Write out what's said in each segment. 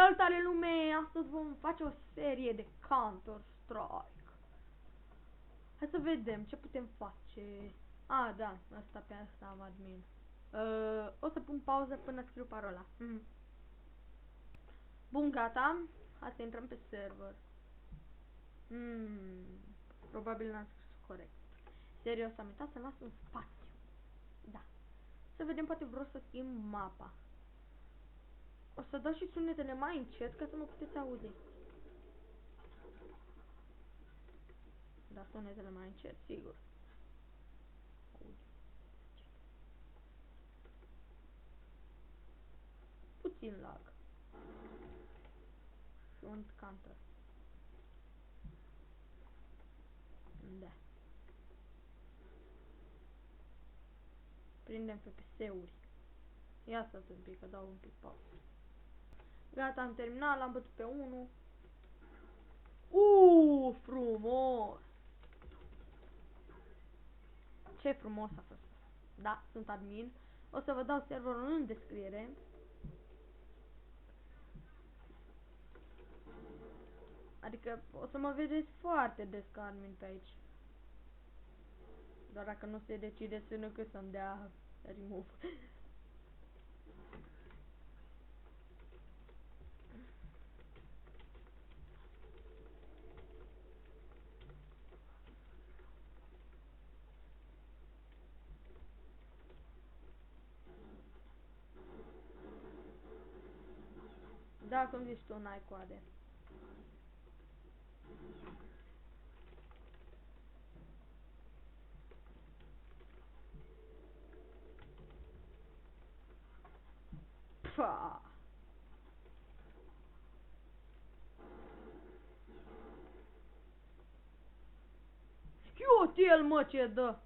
Salutare lume! Astăzi vom face o serie de Counter-Strike. Hai să vedem ce putem face. Da, asta pe asta am admin. O să pun pauză până scriu parola. Bun, gata. Hai să intrăm pe server. Probabil n-am scris corect. Serios, am uitat să las un spațiu. Da. Să vedem, poate vreau să schimb mapa. O să dau și sunetele mai încet ca să mă puteți auzi. Da, sunetele mai încet, sigur. Puțin lag. Front counter. Da. Prindem FPS-uri. Ia stați un pic, că dau un pic pauză. Gata, am terminat, l-am bătut pe 1. Frumos! Ce frumos a fost. Da, sunt admin. O să vă dau serverul în descriere. Adică o să mă vedeți foarte des ca admin pe aici. Doar dacă nu se decide că să-mi dea remove. Da, cum zici tu, n-ai coade. Pfa! Știu-te-l, mă, ce dă!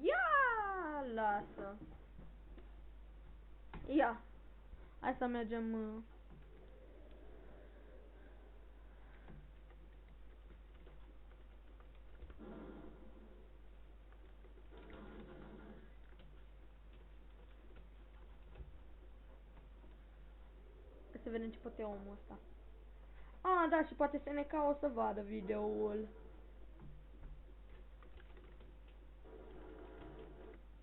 Ia, lasă. Ia. Hai să mergem. Să vedem ce poate omul ăsta. Da, și poate SNK o să vadă videoul.